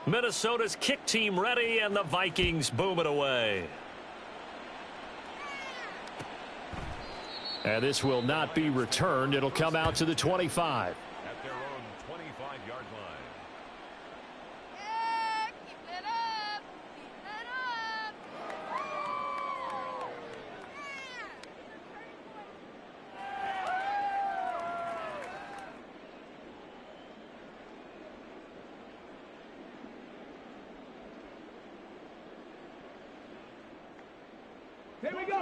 Minnesota's kick team ready, and the Vikings boom it away. And this will not be returned. It'll come out to the 25. At their own 25-yard line. Yeah, keep it up. Keep it up.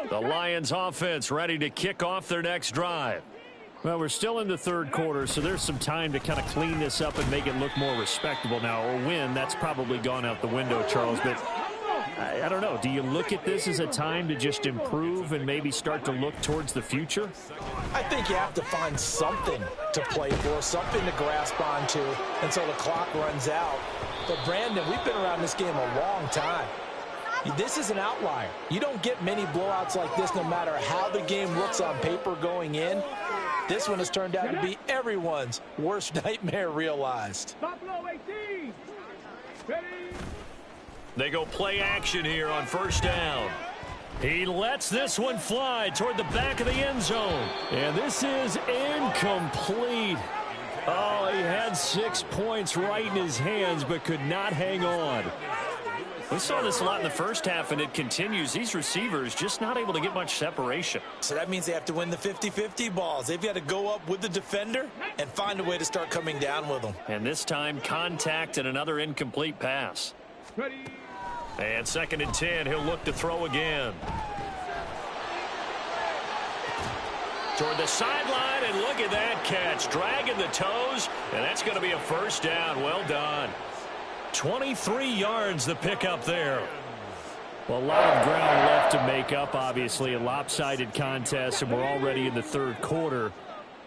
The Lions offense ready to kick off their next drive. Well, we're still in the third quarter, so there's some time to kind of clean this up and make it look more respectable now. Or win, that's probably gone out the window, Charles. But I don't know. Do you look at this as a time to just improve and maybe start to look towards the future? I think you have to find something to play for, something to grasp onto until the clock runs out. But, Brandon, we've been around this game a long time. This is an outlier. You don't get many blowouts like this no matter how the game looks on paper going in. This one has turned out to be everyone's worst nightmare realized. They go play action here on first down. He lets this one fly toward the back of the end zone. And this is incomplete. Oh, he had 6 points right in his hands but could not hang on. We saw this a lot in the first half, and it continues. These receivers just not able to get much separation. So that means they have to win the 50-50 balls. They've got to go up with the defender and find a way to start coming down with them. And this time, contact and another incomplete pass. And 2nd and 10, he'll look to throw again. Toward the sideline, and look at that catch. Dragging the toes, and that's going to be a first down. Well done. 23 yards the pickup there. Well, a lot of ground left to make up, obviously. A lopsided contest, and we're already in the third quarter.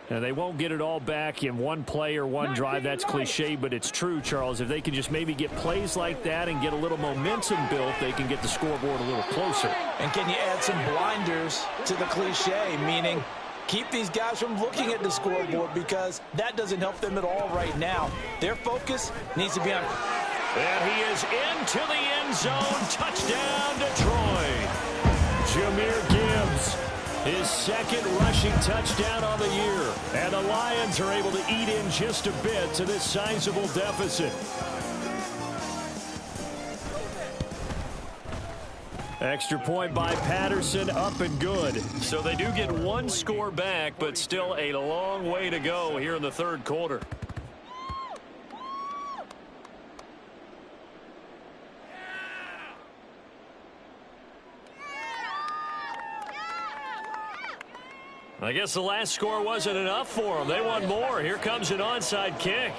And they won't get it all back in one play or one drive. That's cliche, but it's true, Charles. If they can just maybe get plays like that and get a little momentum built, they can get the scoreboard a little closer. And can you add some blinders to the cliche, meaning keep these guys from looking at the scoreboard, because that doesn't help them at all right now. Their focus needs to be on... And he is into the end zone. Touchdown, Detroit. Jahmyr Gibbs, his 2nd rushing touchdown on the year. And the Lions are able to eat in just a bit to this sizable deficit. Extra point by Patterson, up and good. So they do get one score back, but still a long way to go here in the third quarter. I guess the last score wasn't enough for them. They want more. Here comes an onside kick.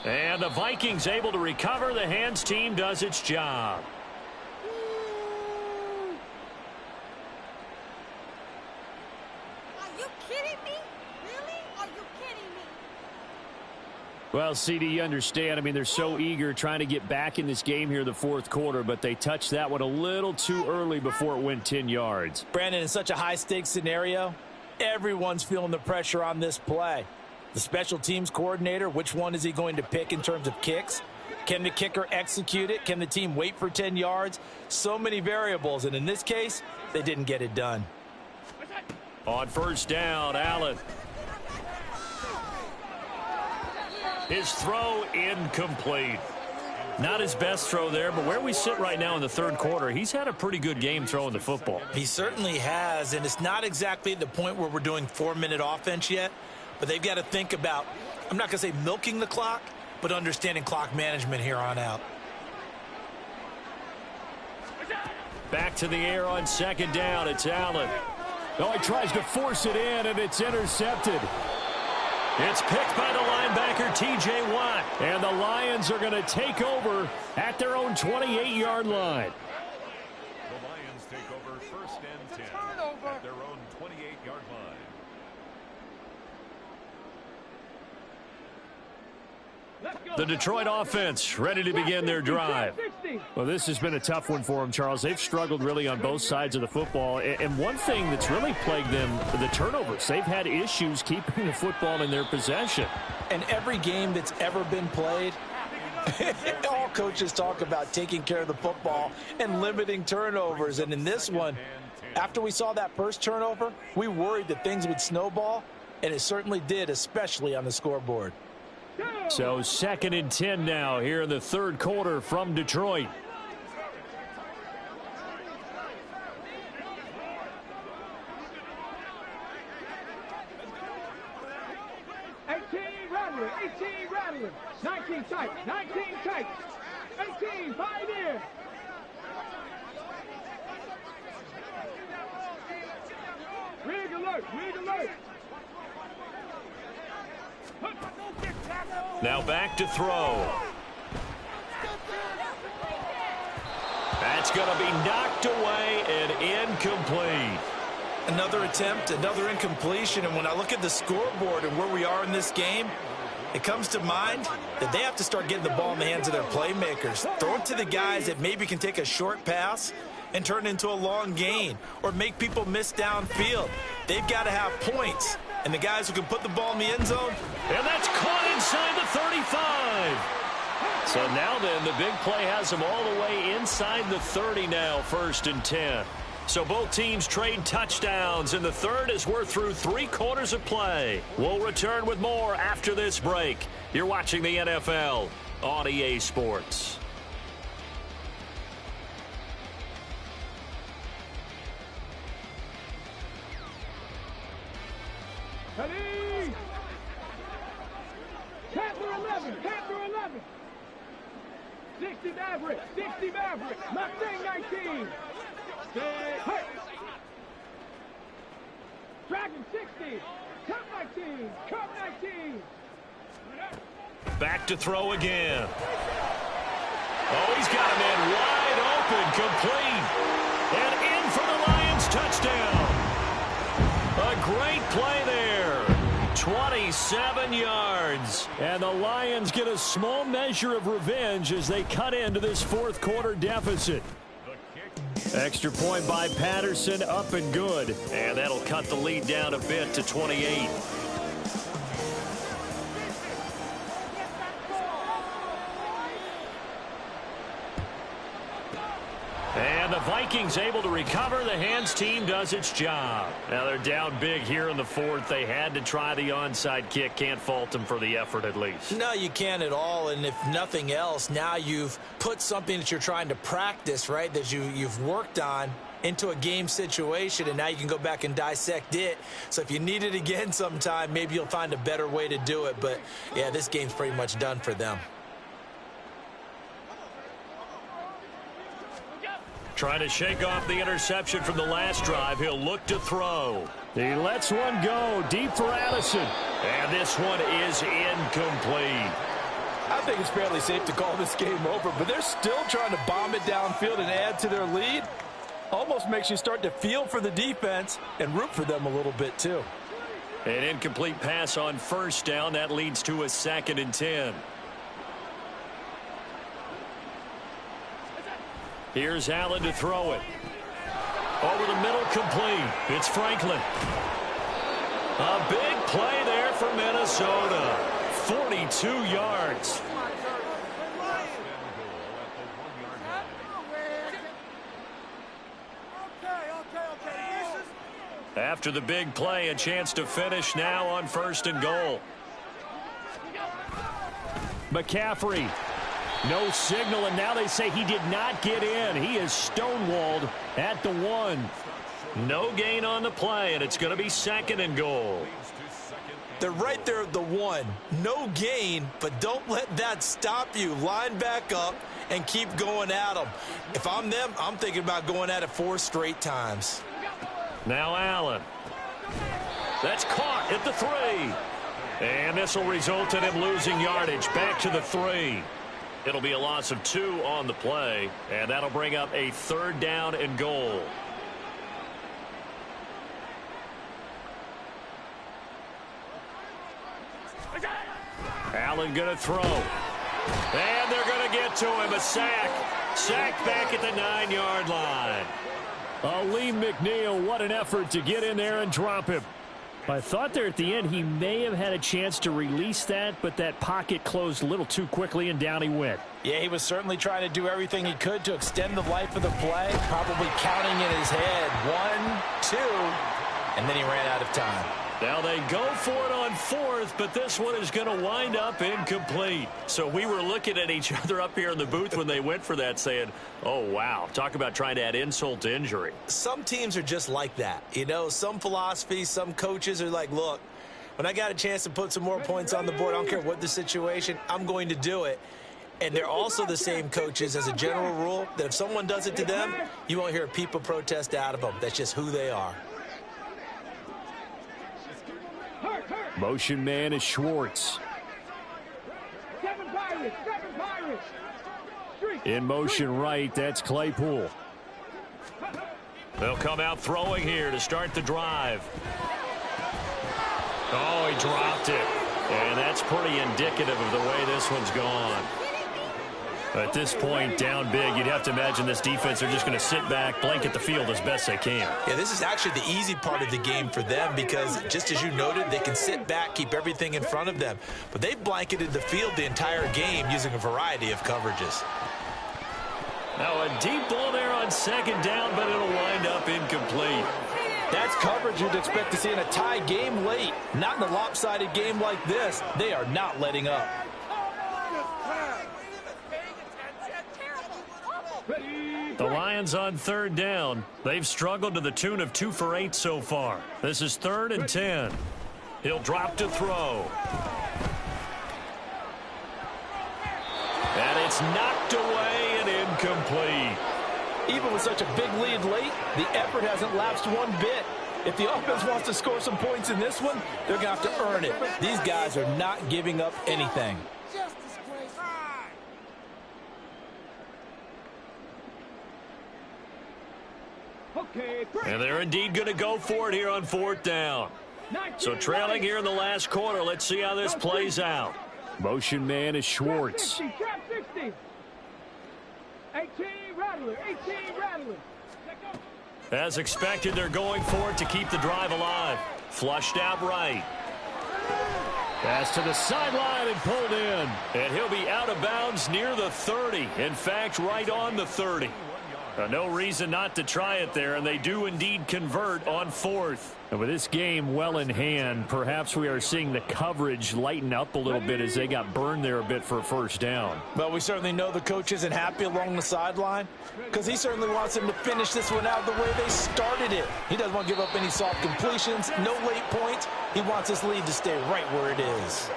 And the Vikings able to recover. The hands team does its job. Are you kidding me? Really? Are you kidding me? Well, CD, you understand. I mean, they're so eager trying to get back in this game here in the fourth quarter, but they touched that one a little too early before it went 10 yards. Brandon, in such a high-stakes scenario, everyone's feeling the pressure on this play. The special teams coordinator, which one is he going to pick in terms of kicks? Can the kicker execute it? Can the team wait for 10 yards? So many variables, and in this case, they didn't get it done. On first down, Allen. His throw incomplete. Not his best throw there, but where we sit right now in the third quarter, he's had a pretty good game throwing the football. He certainly has, and it's not exactly at the point where we're doing 4-minute offense yet, but they've got to think about, I'm not going to say milking the clock, but understanding clock management here on out. Back to the air on 2nd down. It's Allen. Oh, he tries to force it in, and it's intercepted. It's picked by the linebacker, T.J. Watt. And the Lions are going to take over at their own 28-yard line. The Lions take over 1st and 10 at their own 28-yard line. The Detroit offense ready to begin their drive. Well, this has been a tough one for them, Charles. They've struggled really on both sides of the football. And one thing that's really plagued them, the turnovers. They've had issues keeping the football in their possession. And every game that's ever been played, all coaches talk about taking care of the football and limiting turnovers. And in this one, after we saw that first turnover, we worried that things would snowball, and it certainly did, especially on the scoreboard. So 2nd and 10 now here in the third quarter from Detroit. Rattling, 19 tight, 19 tight, 18, 5 in. Rig alert, rig alert. Now back to throw. That's going to be knocked away and incomplete. Another attempt, another incompletion, and when I look at the scoreboard and where we are in this game, it comes to mind that they have to start getting the ball in the hands of their playmakers. Throw it to the guys that maybe can take a short pass and turn it into a long gain or make people miss downfield. They've got to have points. And the guys who can put the ball in the end zone. And that's caught inside the 35. So now then, the big play has them all the way inside the 30 now, 1st and 10. So both teams trade touchdowns in the third as we're through 3 quarters of play. We'll return with more after this break. You're watching the NFL on EA Sports. Ready? Panther 11, Panther 11. 60 Maverick, Mustang 19. Hey. Dragon 60, Cup 19, Cup 19. Back to throw again. Oh, he's got him in wide open, complete. And in for the Lions touchdown. A great play there. 27 yards. And the Lions get a small measure of revenge as they cut into this 4th quarter deficit. Extra point by Patterson, up and good. And that'll cut the lead down a bit to 28. And the Vikings able to recover. The hands team does its job. Now they're down big here in the 4th. They had to try the onside kick. Can't fault them for the effort at least. No, you can't at all. And if nothing else, now you've put something that you're trying to practice, right, that you've worked on into a game situation, and now you can go back and dissect it. So if you need it again sometime, maybe you'll find a better way to do it. But, yeah, this game's pretty much done for them. Trying to shake off the interception from the last drive. He'll look to throw. He lets one go deep for Addison. And this one is incomplete. I think it's fairly safe to call this game over, but they're still trying to bomb it downfield and add to their lead. Almost makes you start to feel for the defense and root for them a little bit too. An incomplete pass on 1st down. That leads to a 2nd and 10. Here's Allen to throw it. Over the middle, complete. It's Franklin. A big play there for Minnesota. 42 yards. After the big play, a chance to finish now on 1st and goal. McCaffrey. No signal, and now they say he did not get in. He is stonewalled at the 1. No gain on the play, and it's going to be 2nd and goal. They're right there at the 1. No gain, but don't let that stop you. Line back up and keep going at them. If I'm them, I'm thinking about going at it 4 straight times. Now Allen. That's caught at the 3. And this will result in him losing yardage. Back to the 3. It'll be a loss of 2 on the play, and that'll bring up a 3rd down and goal. Allen going to throw. And they're going to get to him. A sack. Sack back at the 9-yard line. Lee McNeil, what an effort to get in there and drop him. I thought there at the end he may have had a chance to release that, but that pocket closed a little too quickly, and down he went. Yeah, he was certainly trying to do everything he could to extend the life of the play, probably counting in his head. 1, 2, and then he ran out of time. Now they go for it on 4th, but this one is going to wind up incomplete. So we were looking at each other up here in the booth when they went for that saying, oh, wow, talk about trying to add insult to injury. Some teams are just like that. You know, some philosophies, some coaches are like, look, when I got a chance to put some more points on the board, I don't care what the situation, I'm going to do it. And they're also the same coaches as a general rule that if someone does it to them, you won't hear a people protest out of them. That's just who they are. Motion man is Schwartz. 7 Pirates, 7 Pirates. In motion right, that's Claypool. They'll come out throwing here to start the drive. Oh, he dropped it. And that's pretty indicative of the way this one's gone. At this point, down big, you'd have to imagine this defense are just going to sit back, blanket the field as best they can. Yeah, this is actually the easy part of the game for them because, just as you noted, they can sit back, keep everything in front of them. But they've blanketed the field the entire game using a variety of coverages. Now a deep ball there on 2nd down, but it'll wind up incomplete. That's coverage you'd expect to see in a tie game late. Not in a lopsided game like this. They are not letting up. The Lions on 3rd down. They've struggled to the tune of 2 for 8 so far. This is 3rd and 10. He'll drop to throw. And it's knocked away and incomplete. Even with such a big lead late, the effort hasn't lapsed one bit. If the offense wants to score some points in this one, they're going to have to earn it. These guys are not giving up anything. And they're indeed going to go for it here on 4th down. So trailing here in the last quarter. Let's see how this plays out. Motion man is Schwartz. Trap 60. 18 Rattler, 18 Rattler. As expected, they're going for it to keep the drive alive. Flushed out right. Pass to the sideline and pulled in. And he'll be out of bounds near the 30. In fact, right on the 30. No reason not to try it there, and they do indeed convert on 4th. And with this game well in hand, perhaps we are seeing the coverage lighten up a little bit as they got burned there a bit for a 1st down. Well, we certainly know the coach isn't happy along the sideline because he certainly wants them to finish this one out the way they started it. He doesn't want to give up any soft completions, no late points. He wants this lead to stay right where it is.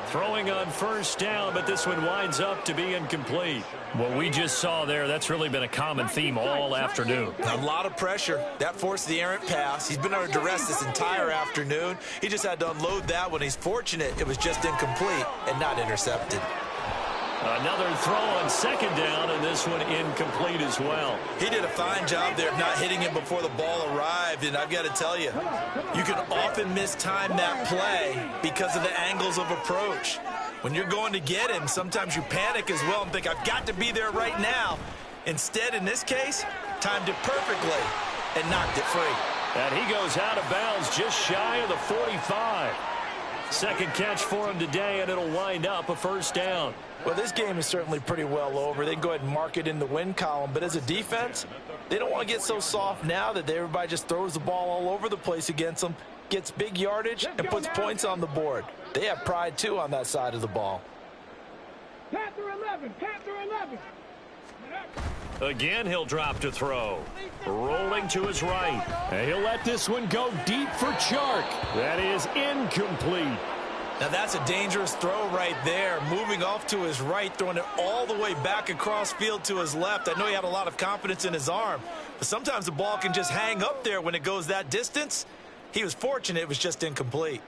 Throwing on 1st down, but this one winds up to be incomplete. What we just saw there, that's really been a common theme all afternoon. A lot of pressure. That forced the errant pass. He's been under duress this entire afternoon. He just had to unload that one. He's fortunate it was just incomplete and not intercepted. Another throw on 2nd down, and this one incomplete as well. He did a fine job there of not hitting him before the ball arrived, and I've got to tell you, you can often mistime that play because of the angles of approach. When you're going to get him, sometimes you panic as well and think, I've got to be there right now. Instead, in this case, timed it perfectly and knocked it free. And he goes out of bounds just shy of the 45. 2nd catch for him today, and it'll wind up a 1st down. Well, this game is certainly pretty well over. They can go ahead and mark it in the win column. But as a defense, they don't want to get so soft now that everybody just throws the ball all over the place against them, gets big yardage, and puts points on the board. They have pride, too, on that side of the ball. Panther 11, Panther 11. Again, he'll drop to throw. Rolling to his right. And he'll let this one go deep for Chark. That is incomplete. Now that's a dangerous throw right there. Moving off to his right, throwing it all the way back across field to his left. I know he had a lot of confidence in his arm, but sometimes the ball can just hang up there when it goes that distance. He was fortunate it was just incomplete.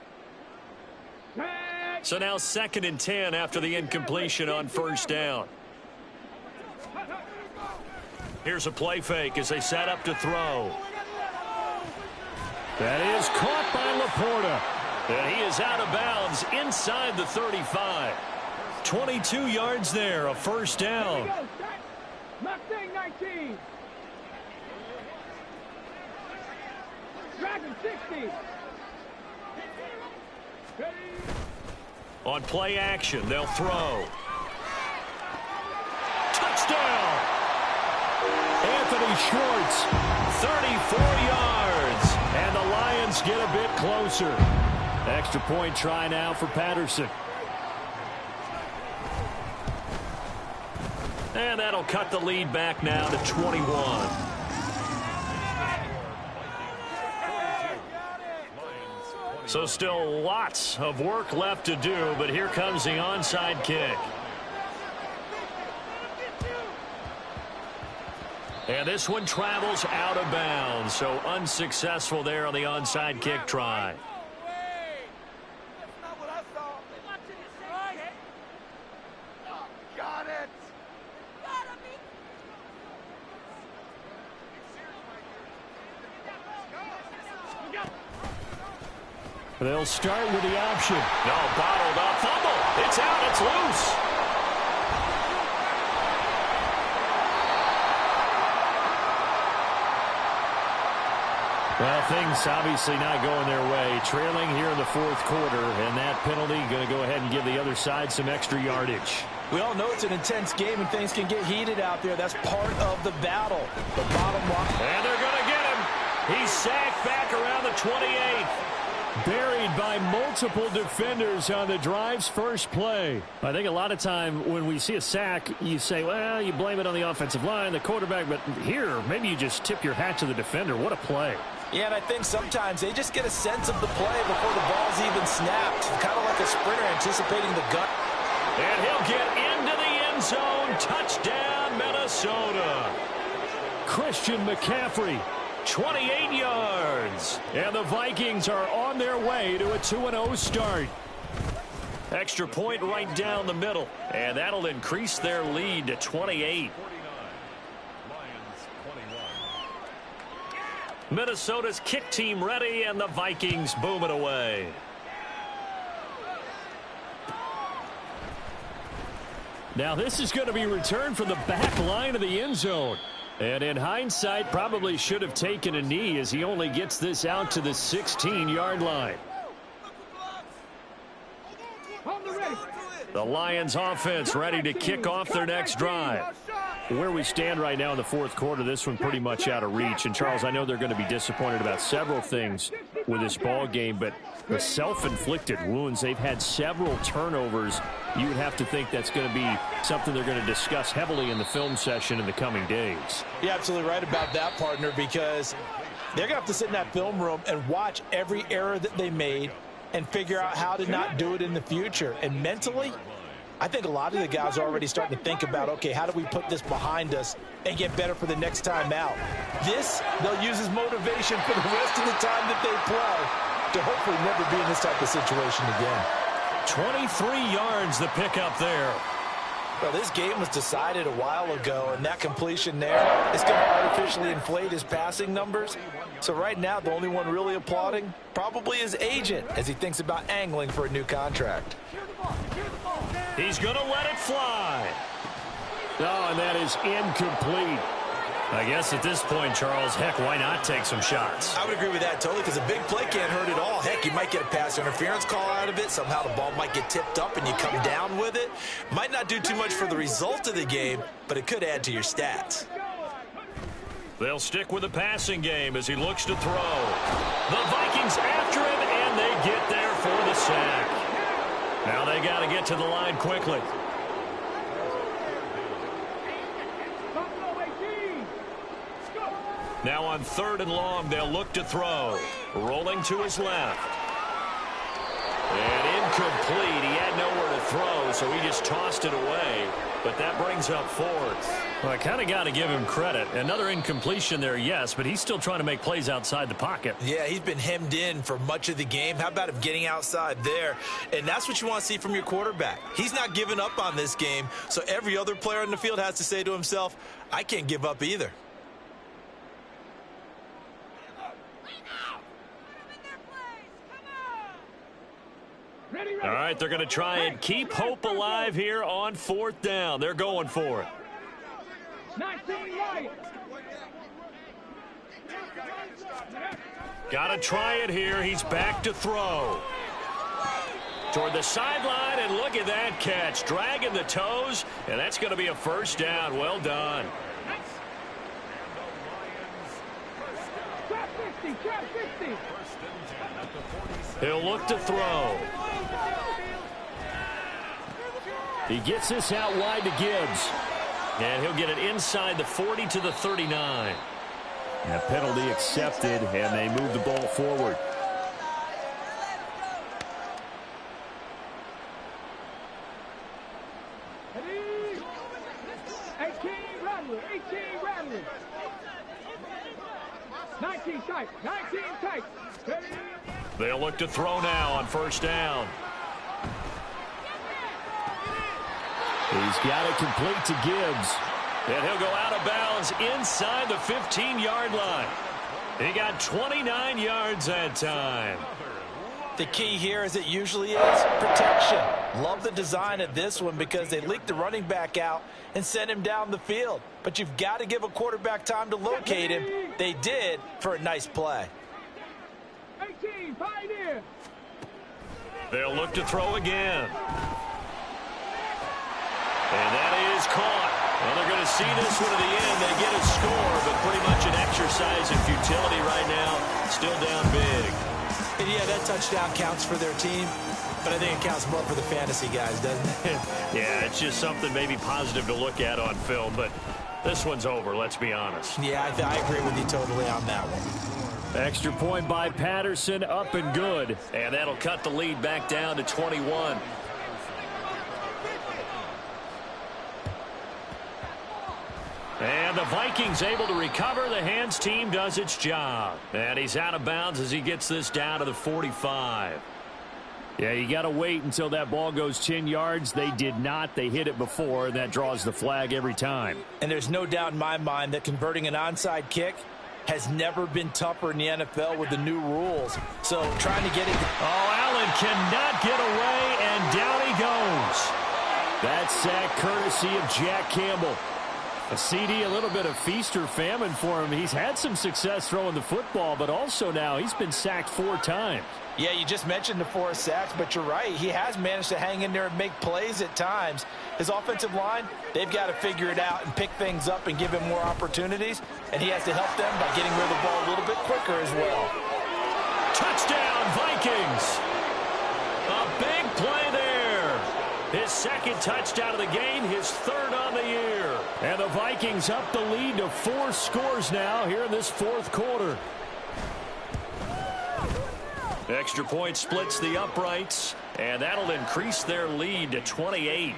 So now 2nd and 10 after the incompletion on 1st down. Here's a play fake as they set up to throw. That is caught by Laporta. And he is out of bounds inside the 35. 22 yards there, a first down. Mustang 19. Dragon 60. On play action, they'll throw. Touchdown! Anthony Schwartz, 34 yards. And the Lions get a bit closer. Extra point try now for Patterson. And that'll cut the lead back now to 21. So still lots of work left to do, but here comes the onside kick. And this one travels out of bounds, so unsuccessful there on the onside kick try. They'll start with the option. No, bottled up. Fumble. It's out. It's loose. Well, things obviously not going their way. Trailing here in the fourth quarter, and that penalty going to go ahead and give the other side some extra yardage. We all know it's an intense game and things can get heated out there. That's part of the battle. The bottom line. And they're going to get him. He's sacked back around the 28. Buried by multiple defenders on the drive's first play. I think a lot of time when we see a sack, you say, well, you blame it on the offensive line, the quarterback, but here, maybe you just tip your hat to the defender. What a play. Yeah, and I think sometimes they just get a sense of the play before the ball's even snapped. Kind of like a sprinter anticipating the gun. And he'll get into the end zone. Touchdown, Minnesota. Christian McCaffrey. 28 yards. And the Vikings are on their way to a 2-0 start. Extra point right down the middle. And that'll increase their lead to 28. Minnesota's kick team ready, and the Vikings boom it away. Now this is going to be returned from the back line of the end zone. And in hindsight, probably should have taken a knee as he only gets this out to the 16-yard line. The Lions offense ready to kick off their next drive. Where we stand right now in the fourth quarter, this one pretty much out of reach. And, Charles, I know they're going to be disappointed about several things with this ball game, but the self-inflicted wounds, they've had several turnovers. You would have to think that's going to be something they're going to discuss heavily in the film session in the coming days. You're absolutely right about that, partner, because they're going to have to sit in that film room and watch every error that they made and figure out how to not do it in the future. And mentally, I think a lot of the guys are already starting to think about, okay, how do we put this behind us and get better for the next time out? This, they'll use as motivation for the rest of the time that they play to hopefully never be in this type of situation again. 23 yards the pickup there. Well, this game was decided a while ago, and that completion there is going to artificially inflate his passing numbers. So right now, the only one really applauding probably his agent as he thinks about angling for a new contract. He's going to let it fly. Oh, and that is incomplete. I guess at this point, Charles, heck, why not take some shots? I would agree with that totally, because a big play can't hurt at all. Heck, you might get a pass interference call out of it. Somehow the ball might get tipped up and you come down with it. Might not do too much for the result of the game, but it could add to your stats. They'll stick with the passing game as he looks to throw. The Vikings after him, and they get there for the sack. Now they got to get to the line quickly. Now on 3rd and long, they'll look to throw. Rolling to his left. And incomplete. He had nowhere to throw, so he just tossed it away. But that brings up 4th. Well, I kind of got to give him credit. Another incompletion there, yes, but he's still trying to make plays outside the pocket. Yeah, he's been hemmed in for much of the game. How about him getting outside there? And that's what you want to see from your quarterback. He's not giving up on this game, so every other player in the field has to say to himself, I can't give up either. Ready, ready. All right, they're going to try and keep hope alive here on 4th down. They're going for it. 19 right. Got to try it here. He's back to throw. Toward the sideline, and look at that catch. Dragging the toes, and that's going to be a 1st down. Well done. Trap 50, trap 50. He'll look to throw. He gets this out wide to Gibbs. And he'll get it inside the 40 to the 39. And a penalty accepted, and they move the ball forward. Ready. 18 Rattler, 18 Rattler. 19 tight, 19 tight. Ready. They'll look to throw now on 1st down. He's got it complete to Gibbs. And he'll go out of bounds inside the 15-yard line. He got 29 yards that time. The key here, as it usually is, protection. Love the design of this one because they leaked the running back out and sent him down the field. But you've got to give a quarterback time to locate him. They did for a nice play. 18, pioneer. They'll look to throw again. And that is caught. Well, they're going to see this one to the end. They get a score, but pretty much an exercise in futility right now. Still down big. And yeah, that touchdown counts for their team, but I think it counts more for the fantasy guys, doesn't it? Yeah, it's just something maybe positive to look at on film, but this one's over, let's be honest. Yeah, I agree with you totally on that one. Extra point by Patterson, up and good. And that'll cut the lead back down to 21. And the Vikings able to recover. The hands team does its job. And he's out of bounds as he gets this down to the 45. Yeah, you got to wait until that ball goes 10 yards. They did not. They hit it before, and that draws the flag every time. And there's no doubt in my mind that converting an onside kick has never been tougher in the NFL with the new rules. So trying to get it. Oh, Allen cannot get away, and down he goes. That sack courtesy of Jack Campbell. A CD, a little bit of feast or famine for him. He's had some success throwing the football, but also now he's been sacked 4 times. Yeah, you just mentioned the 4 sacks, but you're right. He has managed to hang in there and make plays at times. His offensive line, they've got to figure it out and pick things up and give him more opportunities, and he has to help them by getting rid of the ball a little bit quicker as well. Touchdown, Vikings. A big play there. His 2nd touchdown of the game, his 3rd on the year. And the Vikings up the lead to 4 scores now here in this 4th quarter. Extra point splits the uprights, and that'll increase their lead to 28.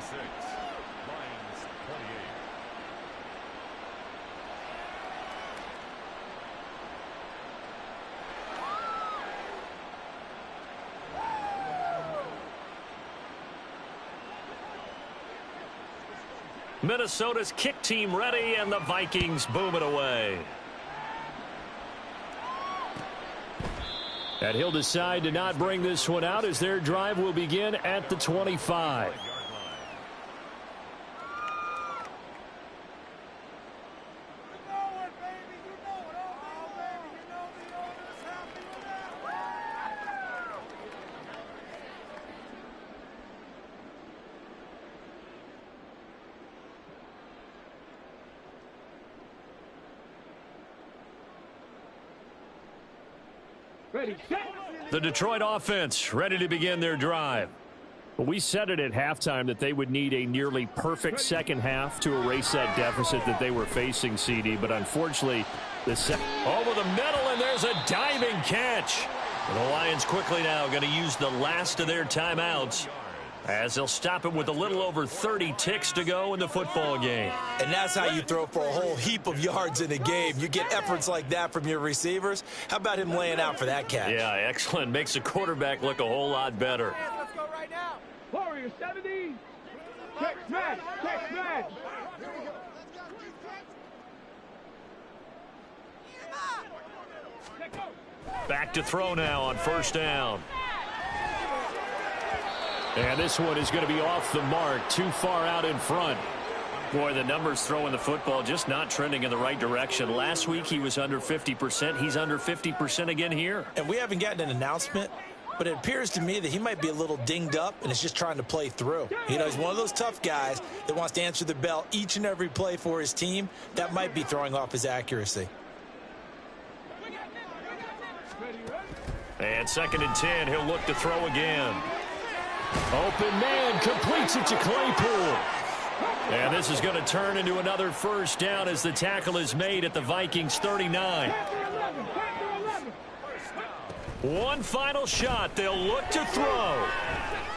Minnesota's kick team ready, and the Vikings boom it away. And he'll decide to not bring this one out as their drive will begin at the 25. Ready, set. The Detroit offense ready to begin their drive. But we said it at halftime that they would need a nearly perfect second half to erase that deficit that they were facing, CD. But unfortunately, over the middle, and there's a diving catch. And the Lions quickly now going to use the last of their timeouts as they'll stop him with a little over 30 ticks to go in the football game. And that's how you throw for a whole heap of yards in a game. You get efforts like that from your receivers. How about him laying out for that catch? Yeah, excellent. Makes the quarterback look a whole lot better. Let's go right now. Warrior 70. Check smash. Check smash. Back to throw now on 1st down. And this one is going to be off the mark, too far out in front. Boy, the numbers throwing the football just not trending in the right direction. Last week he was under 50%. He's under 50% again here. And we haven't gotten an announcement, but it appears to me that he might be a little dinged up and is just trying to play through. You know, he's one of those tough guys that wants to answer the bell each and every play for his team. That might be throwing off his accuracy. And 2nd and 10, he'll look to throw again. Open man completes it to Claypool. And this is going to turn into another first down as the tackle is made at the Vikings 39. One final shot. They'll look to throw.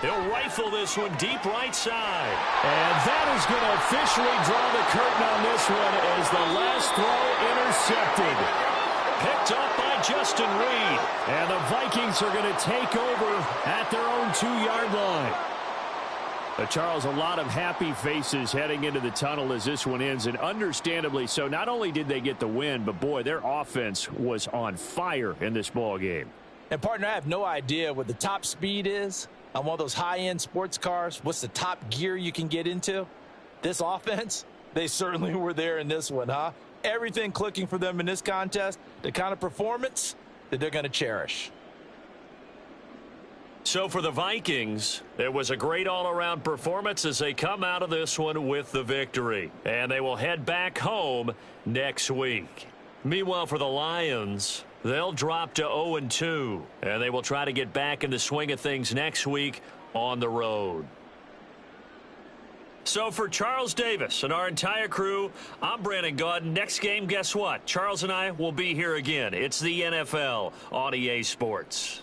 He'll rifle this one deep right side. And that is going to officially draw the curtain on this one as the last throw intercepted. Picked up by Justin Reed. And the Vikings are going to take over at their own 2-yard line. Charles, a lot of happy faces heading into the tunnel as this one ends, and understandably so. Not only did they get the win, but, boy, their offense was on fire in this ball game. And, partner, I have no idea what the top speed is on one of those high-end sports cars. What's the top gear you can get into? This offense, they certainly were there in this one, huh? Everything clicking for them in this contest, the kind of performance that they're going to cherish. So for the Vikings, it was a great all-around performance as they come out of this one with the victory. And they will head back home next week. Meanwhile, for the Lions, they'll drop to 0-2. And they will try to get back in the swing of things next week on the road. So for Charles Davis and our entire crew, I'm Brandon Gaudin. Next game, guess what? Charles and I will be here again. It's the NFL on EA Sports.